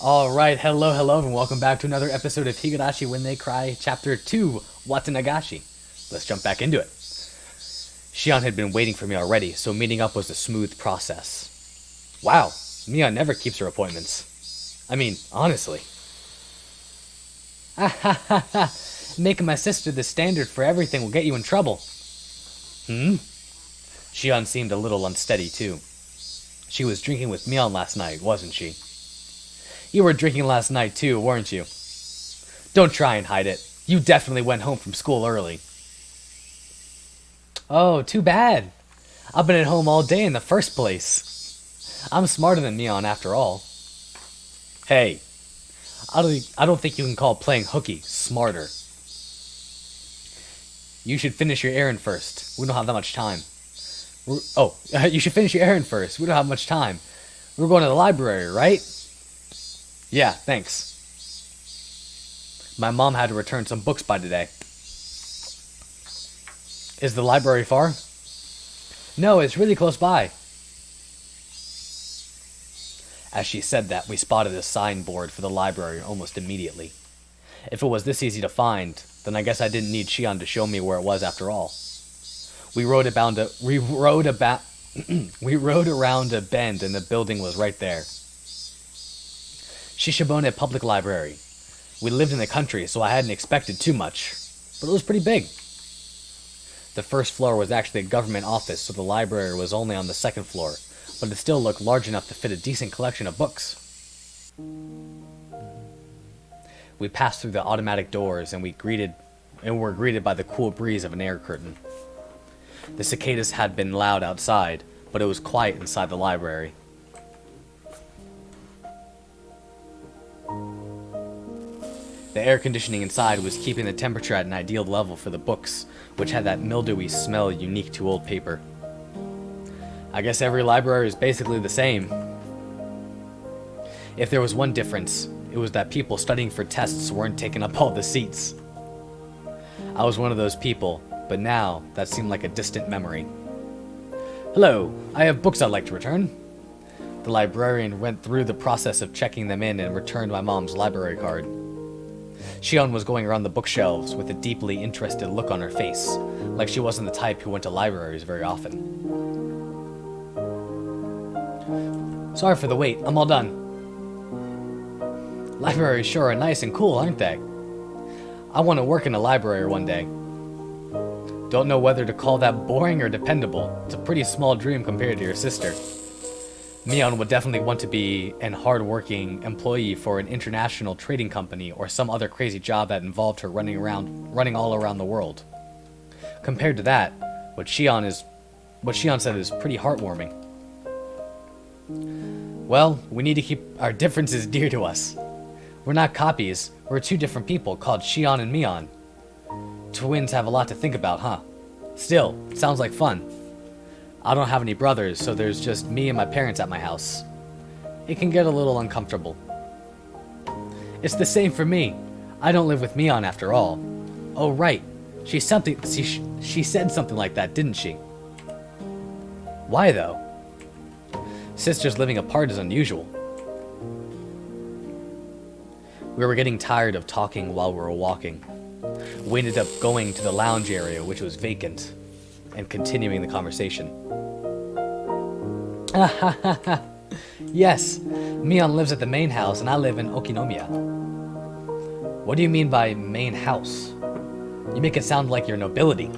Alright, hello, and welcome back to another episode of Higurashi When They Cry, Chapter 2, Watanagashi. Let's jump back into it. Shion had been waiting for me already, so meeting up was a smooth process. Wow, Mia never keeps her appointments. I mean, honestly. Ah ha ha ha, making my sister the standard for everything will get you in trouble. Shion seemed a little unsteady, too. She was drinking with Mion last night, wasn't she? You were drinking last night too, weren't you? Don't try and hide it. You definitely went home from school early. Oh, too bad. I've been at home all day in the first place. I'm smarter than Mion after all. Hey, I don't think you can call playing hooky smarter. You should finish your errand first. We don't have that much time. You should finish your errand first. We don't have much time. We're going to the library, right? Yeah, thanks. My mom had to return some books by today. Is the library far? No, it's really close by. As she said that, we spotted a signboard for the library almost immediately. If it was this easy to find, then I guess I didn't need Shion to show me where it was after all. We rode around a bend and the building was right there. Shishibone Public Library. We lived in the country, so I hadn't expected too much, but it was pretty big. The first floor was actually a government office, so the library was only on the second floor, but it still looked large enough to fit a decent collection of books. We passed through the automatic doors and were greeted by the cool breeze of an air curtain. The cicadas had been loud outside, but it was quiet inside the library. The air conditioning inside was keeping the temperature at an ideal level for the books, which had that mildewy smell unique to old paper. I guess every library is basically the same. If there was one difference, it was that people studying for tests weren't taking up all the seats. I was one of those people, but now that seemed like a distant memory. Hello, I have books I'd like to return. The librarian went through the process of checking them in and returned my mom's library card. Shion was going around the bookshelves with a deeply interested look on her face, like she wasn't the type who went to libraries very often. Sorry for the wait, I'm all done. Libraries sure are nice and cool, aren't they? I want to work in a library one day. Don't know whether to call that boring or dependable. It's a pretty small dream compared to your sister. Mion would definitely want to be an hard-working employee for an international trading company or some other crazy job that involved her running all around the world. Compared to that, what Shion said is pretty heartwarming. Well, we need to keep our differences dear to us. We're not copies, we're two different people called Shion and Mion. Twins have a lot to think about, huh? Still, sounds like fun. I don't have any brothers, so there's just me and my parents at my house. It can get a little uncomfortable. It's the same for me. I don't live with Mion after all. Oh right, she said something like that, didn't she? Why though? Sisters living apart is unusual. We were getting tired of talking while we were walking. We ended up going to the lounge area, which was vacant, and continuing the conversation. Yes, Mion lives at the main house and I live in Okinomiya. What do you mean by main house? You make it sound like you're nobility.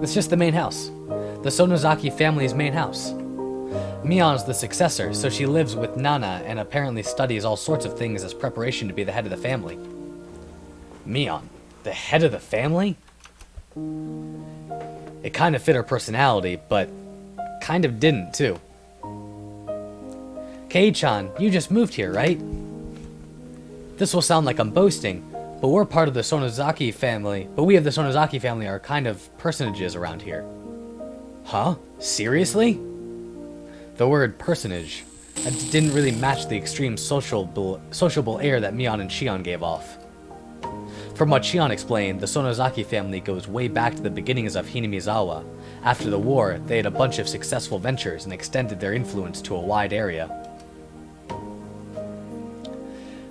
It's just the main house. The Sonozaki family's main house. Mion's the successor, so she lives with Nana and apparently studies all sorts of things as preparation to be the head of the family. Mion, the head of the family? It kind of fit her personality, but kind of didn't, too. Kei-chan, you just moved here, right? This will sound like I'm boasting, but we're part of the Sonozaki family, but we of the Sonozaki family are kind of personages around here. Huh? Seriously? The word personage didn't really match the extreme sociable air that Mion and Shion gave off. From what Shion explained, the Sonozaki family goes way back to the beginnings of Hinamizawa. After the war, they had a bunch of successful ventures and extended their influence to a wide area.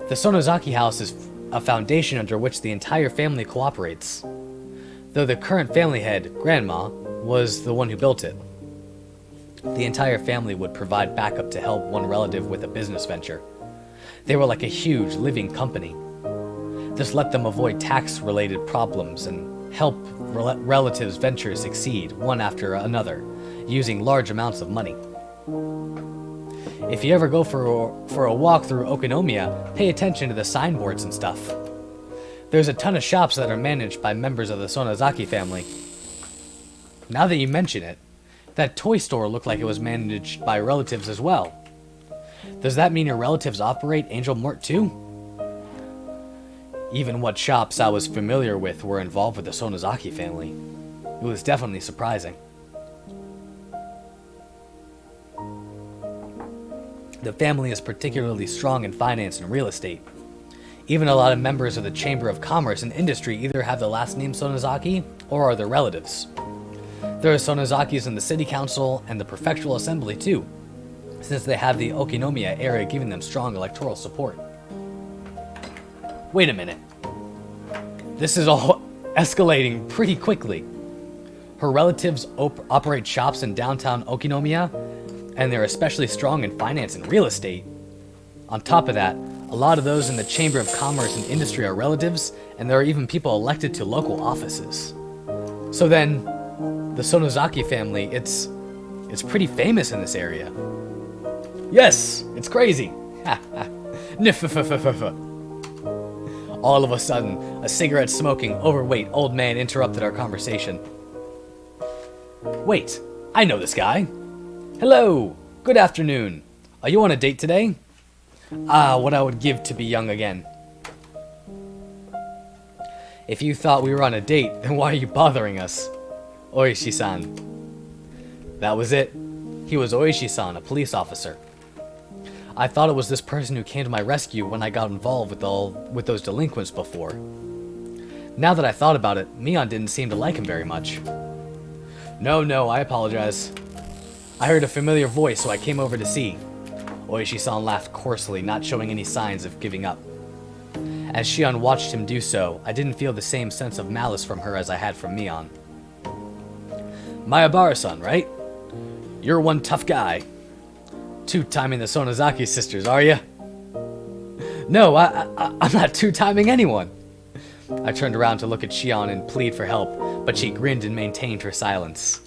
The Sonozaki house is a foundation under which the entire family cooperates, though the current family head, Grandma, was the one who built it. The entire family would provide backup to help one relative with a business venture. They were like a huge living company. This let them avoid tax-related problems and help relatives' ventures succeed one after another, using large amounts of money. If you ever go for a walk through Okinomiya, pay attention to the signboards and stuff. There's a ton of shops that are managed by members of the Sonozaki family. Now that you mention it, that toy store looked like it was managed by relatives as well. Does that mean your relatives operate Angel Mart too? Even what shops I was familiar with were involved with the Sonozaki family. It was definitely surprising. The family is particularly strong in finance and real estate. Even a lot of members of the Chamber of Commerce and Industry either have the last name Sonozaki or are their relatives. There are Sonozakis in the City Council and the Prefectural Assembly too, since they have the Okinomiya area giving them strong electoral support. Wait a minute. This is all escalating pretty quickly. Her relatives operate shops in downtown Okinomiya, and they're especially strong in finance and real estate. On top of that, a lot of those in the Chamber of Commerce and Industry are relatives, and there are even people elected to local offices. So then, the Sonozaki family, it's pretty famous in this area. Yes, it's crazy. All of a sudden, a cigarette-smoking, overweight old man interrupted our conversation. Wait, I know this guy. Hello, good afternoon. Are you on a date today? Ah, what I would give to be young again. If you thought we were on a date, then why are you bothering us? Oishi-san. That was it. He was Oishi-san, a police officer. I thought it was this person who came to my rescue when I got involved with those delinquents before. Now that I thought about it, Mion didn't seem to like him very much. No, I apologize. I heard a familiar voice, so I came over to see. Oishi-san laughed coarsely, not showing any signs of giving up. As Shion watched him do so, I didn't feel the same sense of malice from her as I had from Mion. Mayabara-san, right? You're one tough guy. Two-timing the Sonozaki sisters, are you? No, I'm not two-timing anyone. I turned around to look at Shion and plead for help, but she grinned and maintained her silence.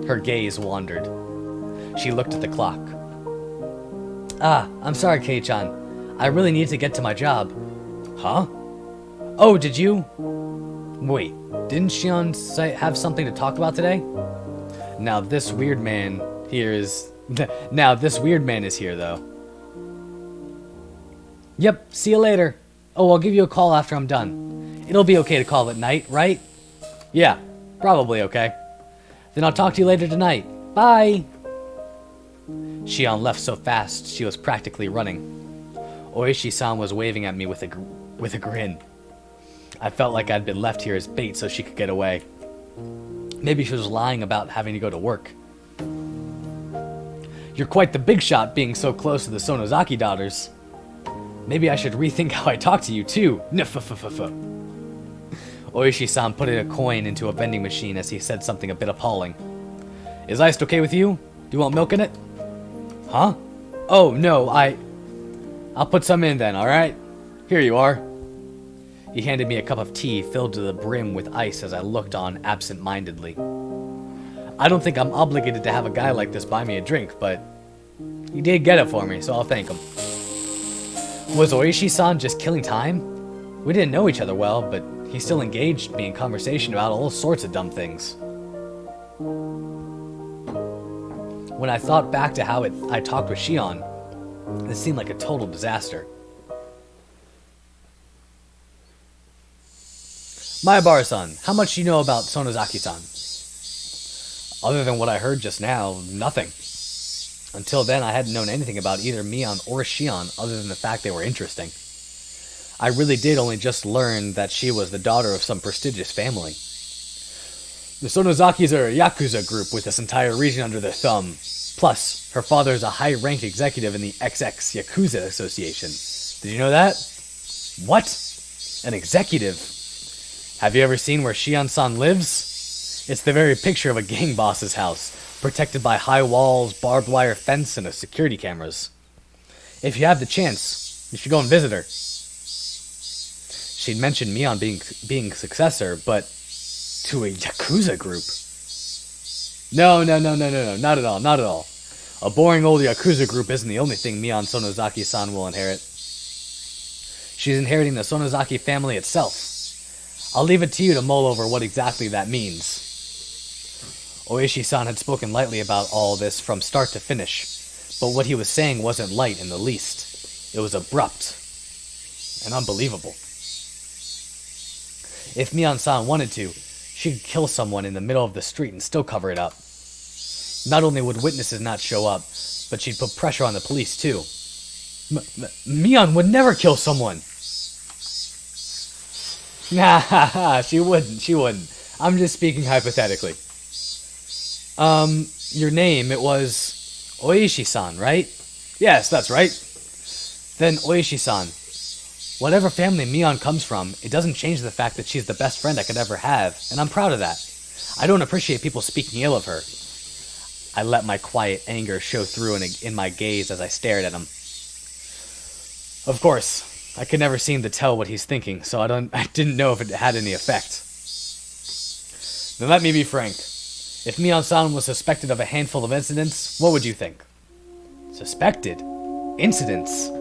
Her gaze wandered. She looked at the clock. Ah, I'm sorry, Kei-chan. I really need to get to my job. Huh? Oh, did you? Wait, didn't Shion have something to talk about today? Now this weird man is here, though. Yep, see you later. Oh, I'll give you a call after I'm done. It'll be okay to call at night, right? Yeah, probably okay. Then I'll talk to you later tonight. Bye! Shion left so fast, she was practically running. Oishi-san was waving at me with a grin. I felt like I'd been left here as bait so she could get away. Maybe she was lying about having to go to work. You're quite the big shot being so close to the Sonozaki daughters. Maybe I should rethink how I talk to you too. Oishi-san put in a coin into a vending machine as he said something a bit appalling. Is iced okay with you? Do you want milk in it? Huh? Oh, no, I'll put some in then, alright? Here you are. He handed me a cup of tea filled to the brim with ice as I looked on absent-mindedly. I don't think I'm obligated to have a guy like this buy me a drink, but he did get it for me, so I'll thank him. Was Oishi-san just killing time? We didn't know each other well, but he still engaged me in conversation about all sorts of dumb things. When I thought back to how I talked with Shion, it seemed like a total disaster. Mayabara-san, how much do you know about Sonozaki-san? Other than what I heard just now, nothing. Until then, I hadn't known anything about either Mion or Shion other than the fact they were interesting. I really did only just learn that she was the daughter of some prestigious family. The Sonozakis are a Yakuza group with this entire region under their thumb. Plus, her father is a high-ranked executive in the XX Yakuza Association. Did you know that? What? An executive. Have you ever seen where Shion-san lives? It's the very picture of a gang boss's house, protected by high walls, barbed wire fence, and security cameras. If you have the chance, you should go and visit her. She'd mentioned Mion being successor, but to a Yakuza group. No, not at all, not at all. A boring old Yakuza group isn't the only thing Mion Sonozaki-san will inherit. She's inheriting the Sonozaki family itself. I'll leave it to you to mull over what exactly that means. Oishi-san had spoken lightly about all this from start to finish, but what he was saying wasn't light in the least. It was abrupt and unbelievable. If Mion-san wanted to, she could kill someone in the middle of the street and still cover it up. Not only would witnesses not show up, but she'd put pressure on the police too. Mion would never kill someone. Nah, she wouldn't. I'm just speaking hypothetically. Your name, it was Oishi-san, right? Yes, that's right. Then Oishi-san, whatever family Mion comes from, it doesn't change the fact that she's the best friend I could ever have, and I'm proud of that. I don't appreciate people speaking ill of her. I let my quiet anger show through in my gaze as I stared at him. Of course, I could never seem to tell what he's thinking, so I didn't know if it had any effect. Then let me be frank. If Mion-san was suspected of a handful of incidents, what would you think? Suspected? Incidents?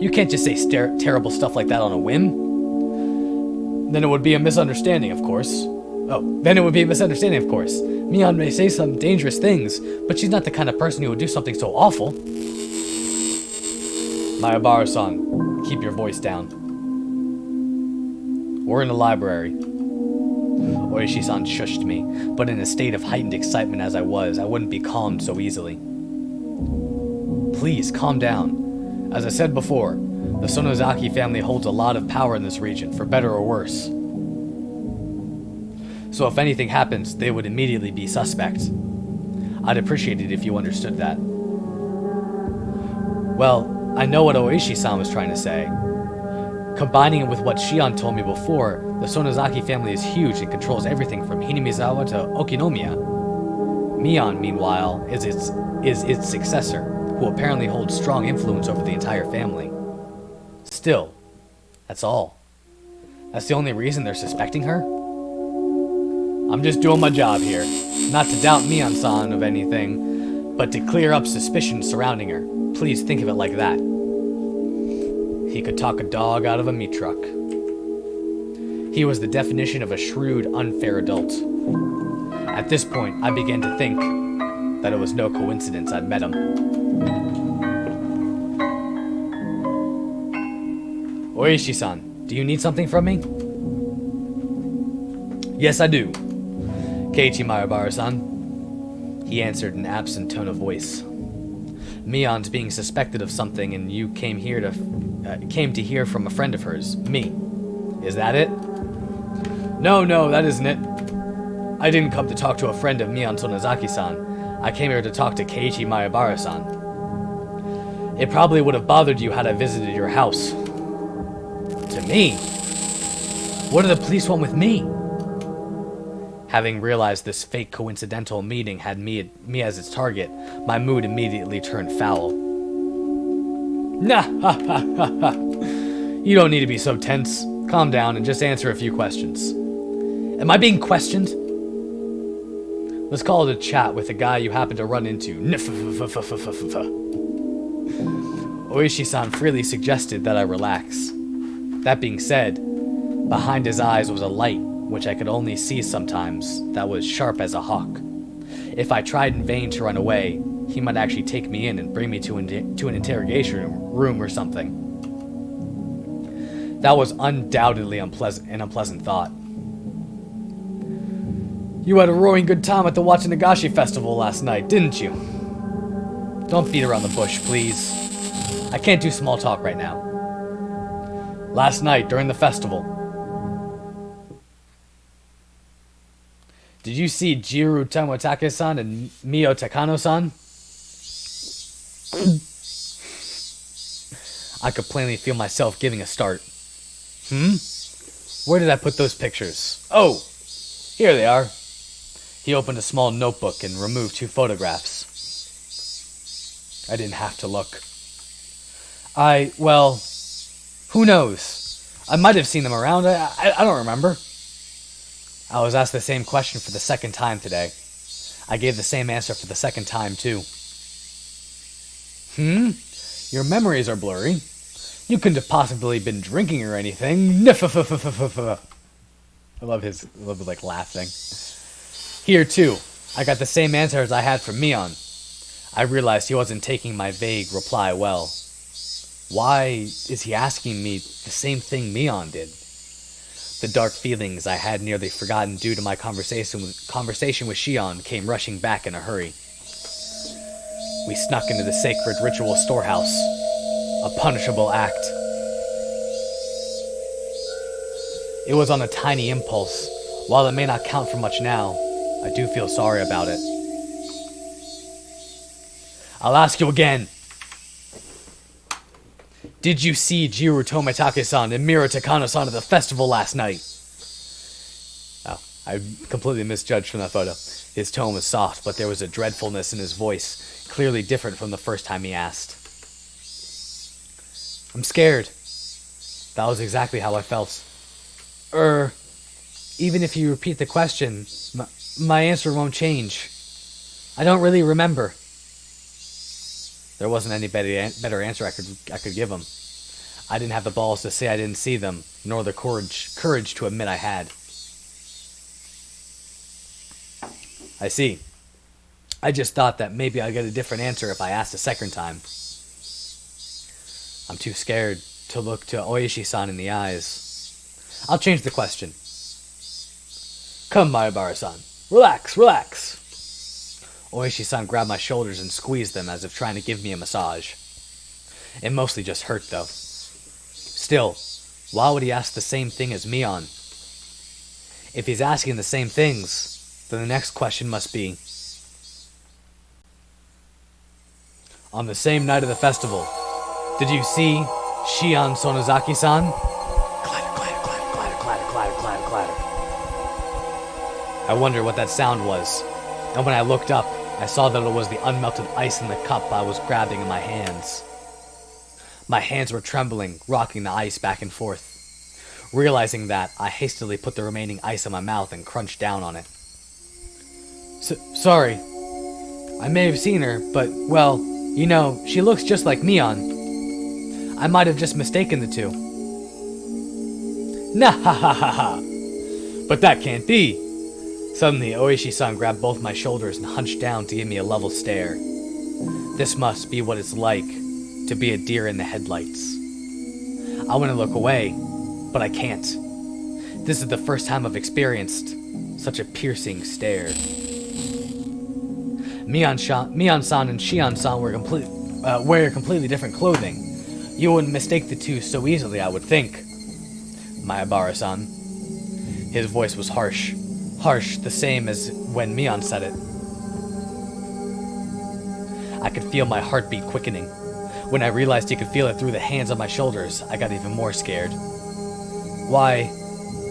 You can't just say terrible stuff like that on a whim. Then it would be a misunderstanding, of course. Mion may say some dangerous things, but she's not the kind of person who would do something so awful. Mayabara-san, keep your voice down. We're in the library. Oishi-san shushed me, but in a state of heightened excitement as I wouldn't be calmed so easily. Please, calm down. As I said before, the Sonozaki family holds a lot of power in this region, for better or worse. So if anything happens, they would immediately be suspect. I'd appreciate it if you understood that. Well, I know what Oishi-san was trying to say. Combining it with what Shion told me before, the Sonozaki family is huge and controls everything from Hinamizawa to Okinomiya. Mion, meanwhile, is its successor, who apparently holds strong influence over the entire family. Still, that's all. That's the only reason they're suspecting her? I'm just doing my job here. Not to doubt Mion-san of anything, but to clear up suspicions surrounding her. Please think of it like that. He could talk a dog out of a meat truck. He was the definition of a shrewd, unfair adult. At this point, I began to think that it was no coincidence I'd met him. Oishi-san, do you need something from me? Yes, I do. Keiichi Mayabara-san, he answered in an absent tone of voice. Mion's being suspected of something, and you came to hear from a friend of hers, me. Is that it? No, that isn't it. I didn't come to talk to a friend of Mion Sonozaki-san. I came here to talk to Keiichi Mayabara-san. It probably would have bothered you had I visited your house. To me? What do the police want with me? Having realized this fake coincidental meeting had me as its target, my mood immediately turned foul. Nah, ha ha ha ha. You don't need to be so tense. Calm down and just answer a few questions. Am I being questioned? Let's call it a chat with a guy you happen to run into. Oishi-san freely suggested that I relax. That being said, behind his eyes was a light, which I could only see sometimes, that was sharp as a hawk. If I tried in vain to run away, he might actually take me in and bring me to an interrogation room or something. That was undoubtedly an unpleasant thought. You had a roaring good time at the Watchinagashi festival last night, didn't you? Don't beat around the bush, please. I can't do small talk right now. Last night, during the festival, did you see Jiru Tamotake-san and Mio Takano-san? I could plainly feel myself giving a start. Hmm? Where did I put those pictures? Oh! Here they are. He opened a small notebook and removed 2 photographs. I didn't have to look. Well, who knows? I might have seen them around. I don't remember. I was asked the same question for the second time today. I gave the same answer for the second time, too. Your memories are blurry. You couldn't have possibly been drinking or anything. I love his like laughing. Here, too, I got the same answer as I had from Mion. I realized he wasn't taking my vague reply well. Why is he asking me the same thing Mion did? The dark feelings I had nearly forgotten due to my conversation with Shion came rushing back in a hurry. We snuck into the sacred ritual storehouse. A punishable act. It was on a tiny impulse. While it may not count for much now, I do feel sorry about it. I'll ask you again. Did you see Jiro Tomitake-san and Miro Takano-san at the festival last night? Oh, I completely misjudged from that photo. His tone was soft, but there was a dreadfulness in his voice, clearly different from the first time he asked. I'm scared. That was exactly how I felt. Even if you repeat the question, my answer won't change. I don't really remember. There wasn't any better answer I could give him. I didn't have the balls to say I didn't see them, nor the courage to admit I had. I see. I just thought that maybe I'd get a different answer if I asked a second time. I'm too scared to look to Oishi-san in the eyes. I'll change the question. Come, Mayabara-san. Relax. Oishi-san grabbed my shoulders and squeezed them as if trying to give me a massage. It mostly just hurt, though. Still, why would he ask the same thing as Mion? If he's asking the same things, then the next question must be... On the same night of the festival, did you see Shion Sonozaki-san? Clatter, clatter, clatter, clatter, clatter, clatter, clatter, clatter. I wondered what that sound was, and when I looked up, I saw that it was the unmelted ice in the cup I was grabbing in my hands. My hands were trembling, rocking the ice back and forth. Realizing that, I hastily put the remaining ice in my mouth and crunched down on it. Sorry. I may have seen her, but, well, you know, she looks just like Mion. I might have just mistaken the two. Nah ha ha ha ha. But that can't be. Suddenly, Oishi-san grabbed both my shoulders and hunched down to give me a level stare. This must be what it's like to be a deer in the headlights. I want to look away, but I can't. This is the first time I've experienced such a piercing stare. Mion-san and Shion-san wear completely different clothing. You wouldn't mistake the two so easily, I would think. Mayabara-san. His voice was harsh. Harsh, the same as when Mion said it. I could feel my heartbeat quickening. When I realized he could feel it through the hands on my shoulders, I got even more scared. Why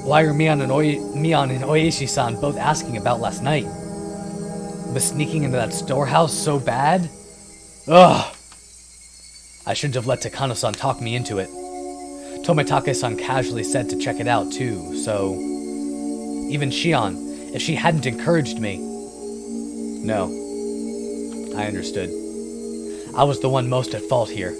are Mion and Oishi-san both asking about last night? Was sneaking into that storehouse so bad? Ugh! I shouldn't have let Takano-san talk me into it. Tomitake-san casually said to check it out too, so... Even Shion, if she hadn't encouraged me... No. I understood. I was the one most at fault here.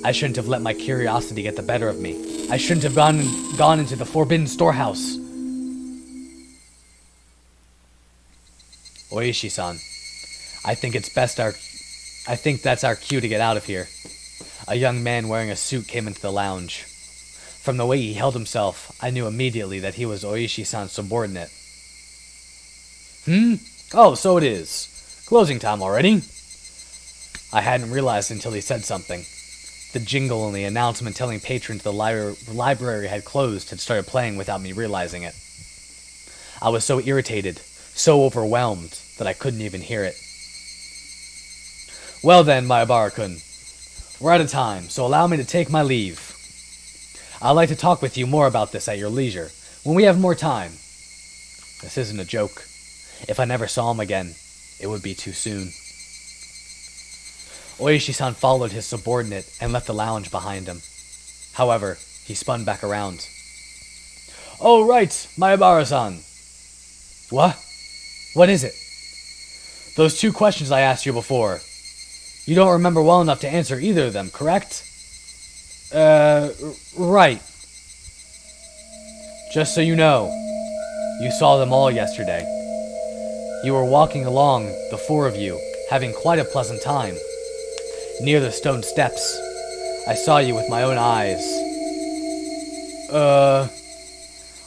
I shouldn't have let my curiosity get the better of me. I shouldn't have gone into the forbidden storehouse. Oishi-san, I think that's our cue to get out of here. A young man wearing a suit came into the lounge. From the way he held himself, I knew immediately that he was Oishi-san's subordinate. Oh, so it is. Closing time already? I hadn't realized until he said something. The jingle and the announcement telling patrons the library had closed had started playing without me realizing it. I was so irritated, so overwhelmed, that I couldn't even hear it. Well then, Mayabara-kun, We're out of time, so allow me to take my leave. I'd like to talk with you more about this at your leisure, when we have more time. This isn't a joke. If I never saw him again, it would be too soon. Oishi-san followed his subordinate and left the lounge behind him. However, he spun back around. Oh, right, Maebara-san. What? What is it? Those 2 questions I asked you before. You don't remember well enough to answer either of them, correct? Right. Just so you know, you saw them all yesterday. You were walking along, the 4 of you, having quite a pleasant time. Near the stone steps, I saw you with my own eyes.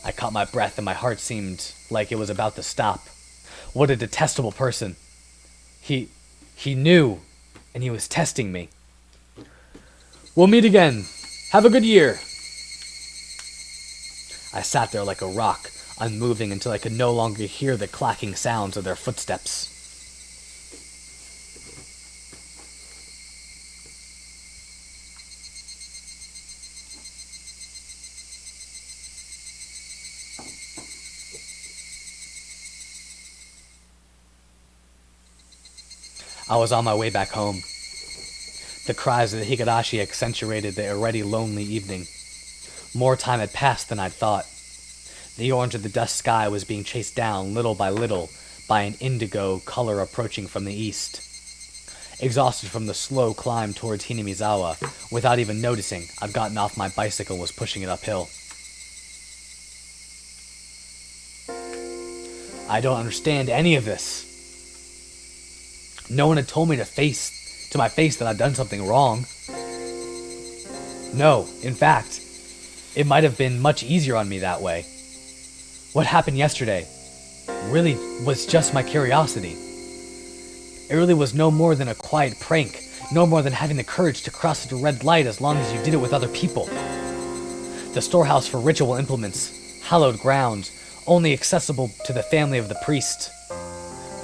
I caught my breath and my heart seemed like it was about to stop. What a detestable person. He knew, and he was testing me. We'll meet again. Have a good year. I sat there like a rock, unmoving until I could no longer hear the clacking sounds of their footsteps. I was on my way back home. The cries of the Higurashi accentuated the already lonely evening. More time had passed than I'd thought. The orange of the dusk sky was being chased down little by little by an indigo color approaching from the east. Exhausted from the slow climb towards Hinamizawa, without even noticing, I'd gotten off my bicycle and was pushing it uphill. I don't understand any of this. No one had told me to my face that I'd done something wrong. No, in fact, it might have been much easier on me that way. What happened yesterday really was just my curiosity. It really was no more than a quiet prank, no more than having the courage to cross the red light as long as you did it with other people. The storehouse for ritual implements, hallowed ground, only accessible to the family of the priest.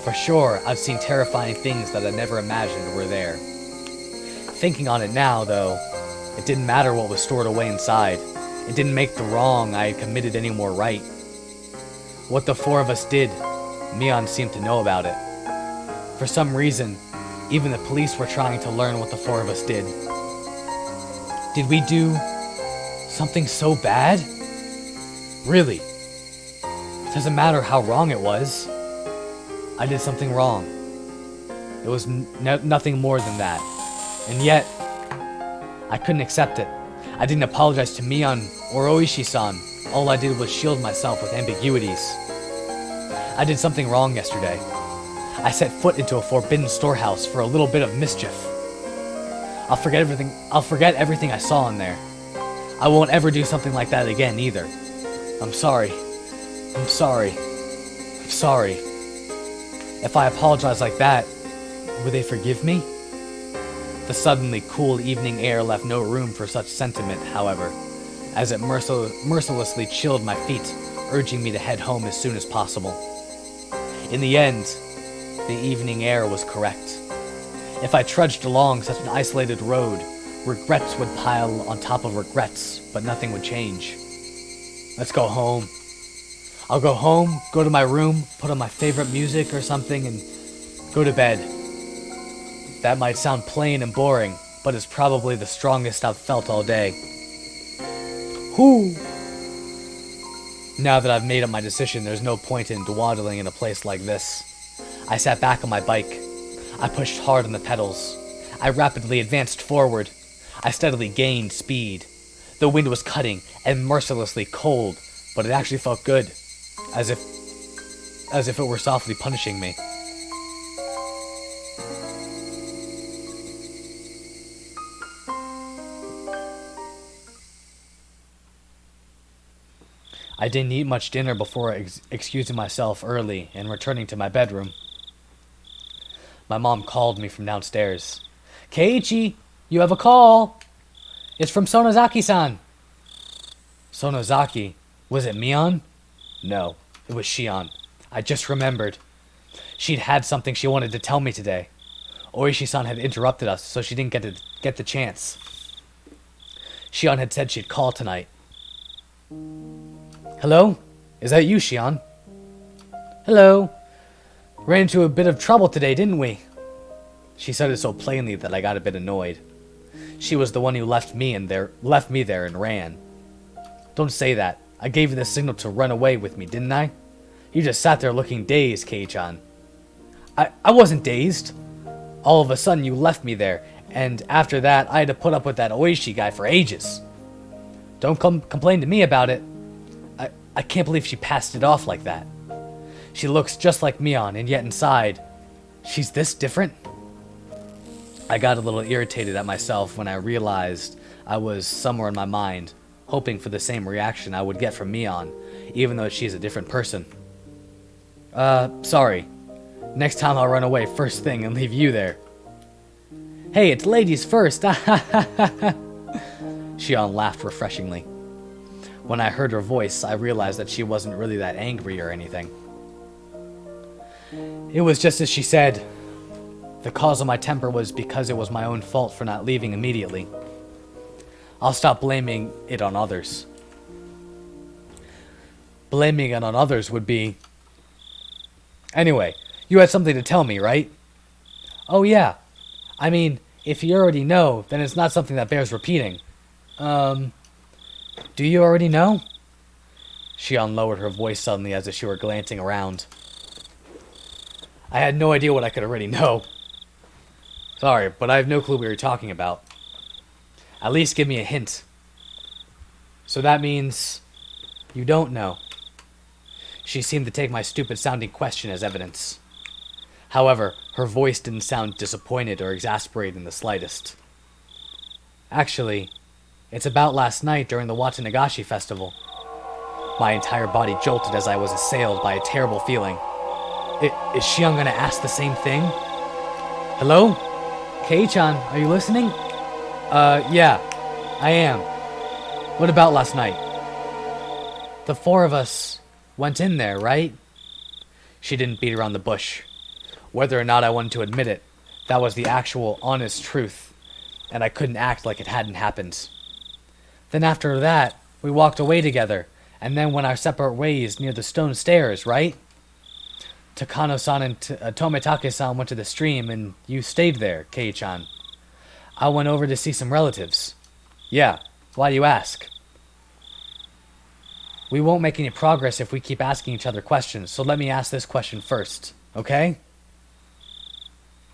For sure, I've seen terrifying things that I never imagined were there. Thinking on it now, though, it didn't matter what was stored away inside. It didn't make the wrong I had committed any more right. What the 4 of us did, Mion seemed to know about it. For some reason, even the police were trying to learn what the 4 of us did. Did we do something so bad? Really? It doesn't matter how wrong it was. I did something wrong. It was nothing more than that. And yet, I couldn't accept it. I didn't apologize to Mion or Oishi-san. All I did was shield myself with ambiguities. I did something wrong yesterday. I set foot into a forbidden storehouse for a little bit of mischief. I'll forget everything I saw in there. I won't ever do something like that again either. I'm sorry. I'm sorry. I'm sorry. If I apologize like that, would they forgive me? The suddenly cool evening air left no room for such sentiment, however, as it mercilessly chilled my feet, urging me to head home as soon as possible. In the end, the evening air was correct. If I trudged along such an isolated road, regrets would pile on top of regrets, but nothing would change. Let's go home. I'll go home, go to my room, put on my favorite music or something, and go to bed. That might sound plain and boring, but it's probably the strongest I've felt all day. Whoo! Now that I've made up my decision, there's no point in dawdling in a place like this. I sat back on my bike. I pushed hard on the pedals. I rapidly advanced forward. I steadily gained speed. The wind was cutting and mercilessly cold, but it actually felt good. As if it were softly punishing me. I didn't eat much dinner before excusing myself early and returning to my bedroom. My mom called me from downstairs. Keiichi, you have a call. It's from Sonozaki-san. Sonozaki? Was it Mion? No, it was Shion. I just remembered. She'd had something she wanted to tell me today. Oishi-san had interrupted us, so she didn't get the chance. Shion had said she'd call tonight. Hello? Is that you, Shion? Hello. Ran into a bit of trouble today, didn't we? She said it so plainly that I got a bit annoyed. She was the one who left me there and ran. Don't say that. I gave you the signal to run away with me, didn't I? You just sat there looking dazed, Kei-chan. I wasn't dazed. All of a sudden you left me there, and after that I had to put up with that Oishi guy for ages. Don't complain to me about it. I can't believe she passed it off like that. She looks just like Mion, and yet inside, she's this different? I got a little irritated at myself when I realized I was somewhere in my mind, hoping for the same reaction I would get from Mion, even though she's a different person. Sorry. Next time I'll run away first thing and leave you there. Hey, it's ladies first! Shion laughed refreshingly. When I heard her voice, I realized that she wasn't really that angry or anything. It was just as she said. The cause of my temper was because it was my own fault for not leaving immediately. I'll stop blaming it on others. Blaming it on others would be... Anyway, you had something to tell me, right? Oh yeah. I mean, if you already know, then it's not something that bears repeating. Do you already know? Shion lowered her voice suddenly as if she were glancing around. I had no idea what I could already know. Sorry, but I have no clue what you're talking about. At least give me a hint. So that means you don't know. She seemed to take my stupid-sounding question as evidence. However, her voice didn't sound disappointed or exasperated in the slightest. Actually, it's about last night during the Watanagashi festival. My entire body jolted as I was assailed by a terrible feeling. Is Shion gonna ask the same thing? Hello? Kei-chan, are you listening? Yeah, I am. What about last night? The four of us went in there, right? She didn't beat around the bush. Whether or not I wanted to admit it, that was the actual, honest truth, and I couldn't act like it hadn't happened. Then after that, we walked away together, and then went our separate ways near the stone stairs, right? Takano-san and Tomitake-san went to the stream, and you stayed there, Kei-chan. I went over to see some relatives. Yeah, why do you ask? We won't make any progress if we keep asking each other questions, so let me ask this question first, okay?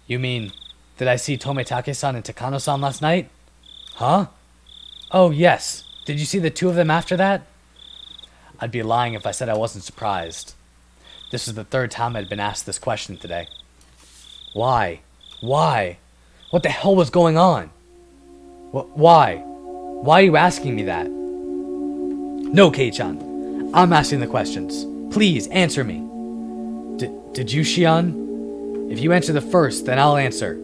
You mean, did I see Tomitake-san and Takano-san last night? Huh? Oh, yes. Did you see the two of them after that? I'd be lying if I said I wasn't surprised. This is the third time I'd been asked this question today. Why? Why? What the hell was going on? Why? Why are you asking me that? No, Kei-chan. I'm asking the questions. Please, answer me. Did you, Shion? If you answer the first, then I'll answer.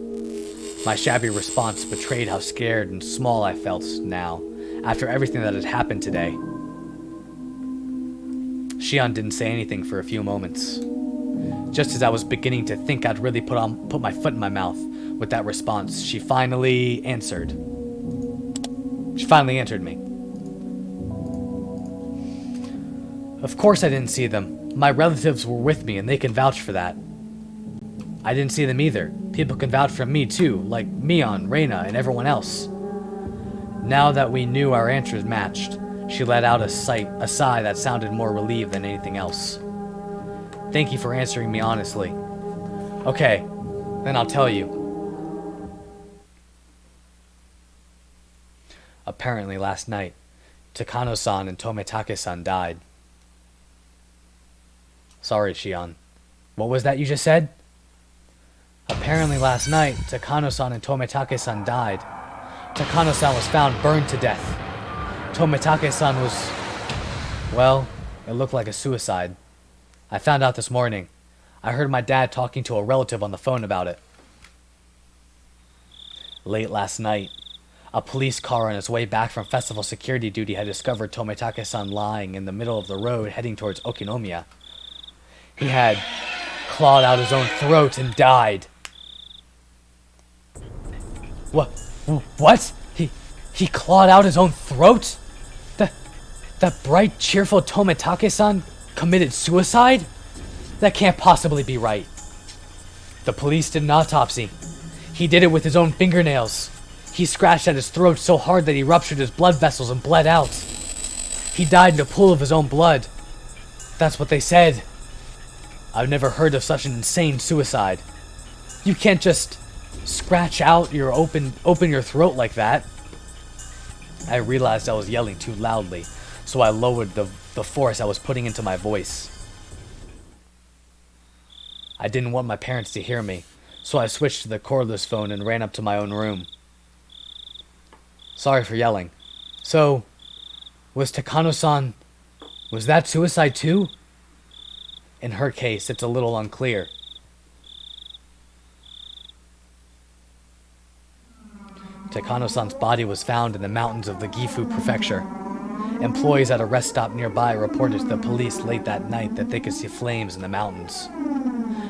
My shabby response betrayed how scared and small I felt now, after everything that had happened today. Shion didn't say anything for a few moments. Just as I was beginning to think I'd really put my foot in my mouth with that response, she finally answered. She finally answered me. Of course I didn't see them. My relatives were with me and they can vouch for that. I didn't see them either. People can vouch for me too, like Mion, Reina, and everyone else. Now that we knew our answers matched, she let out a sigh that sounded more relieved than anything else. Thank you for answering me honestly. Okay, then I'll tell you. Apparently last night, Takano-san and Tomitake-san died. Sorry, Shion. What was that you just said? Apparently last night, Takano-san and Tomitake-san died. Takano-san was found burned to death. Tomitake-san was... well, it looked like a suicide. I found out this morning. I heard my dad talking to a relative on the phone about it. Late last night, a police car on its way back from festival security duty had discovered Tomitake-san lying in the middle of the road heading towards Okinomiya. He had clawed out his own throat and died. What? What? He clawed out his own throat? That bright, cheerful Tomitake-san committed suicide? That can't possibly be right. The police did an autopsy. He did it with his own fingernails. He scratched at his throat so hard that he ruptured his blood vessels and bled out. He died in a pool of his own blood. That's what they said. I've never heard of such an insane suicide. You can't just scratch out your open your throat like that. I realized I was yelling too loudly, so I lowered the force I was putting into my voice. I didn't want my parents to hear me, so I switched to the cordless phone and ran up to my own room. Sorry for yelling. So, was Takano-san... was that suicide too? In her case, it's a little unclear. Takano-san's body was found in the mountains of the Gifu prefecture. Employees at a rest stop nearby reported to the police late that night that they could see flames in the mountains.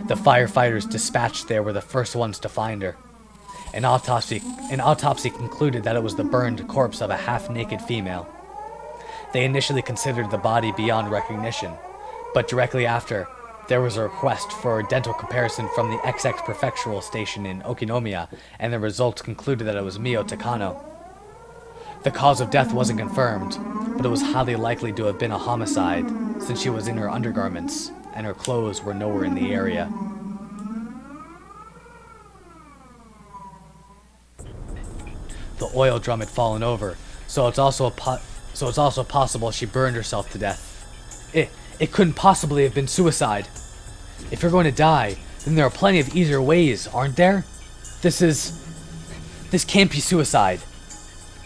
The firefighters dispatched there were the first ones to find her. An autopsy concluded that it was the burned corpse of a half-naked female. They initially considered the body beyond recognition, but directly after, there was a request for a dental comparison from the XX prefectural station in Okinomiya, and the results concluded that it was Mio Takano. The cause of death wasn't confirmed, but it was highly likely to have been a homicide, since she was in her undergarments, and her clothes were nowhere in the area. The oil drum had fallen over, so it's also possible she burned herself to death. It couldn't possibly have been suicide. If you're going to die, then there are plenty of easier ways, aren't there? This can't be suicide.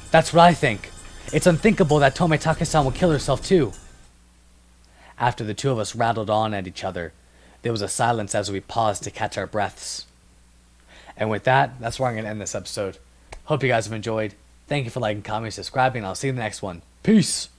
That's what I think. It's unthinkable that Tomitake-san would kill herself too. After the two of us rattled on at each other, there was a silence as we paused to catch our breaths. And with that, that's where I'm going to end this episode. Hope you guys have enjoyed. Thank you for liking, commenting, subscribing, and I'll see you in the next one. Peace!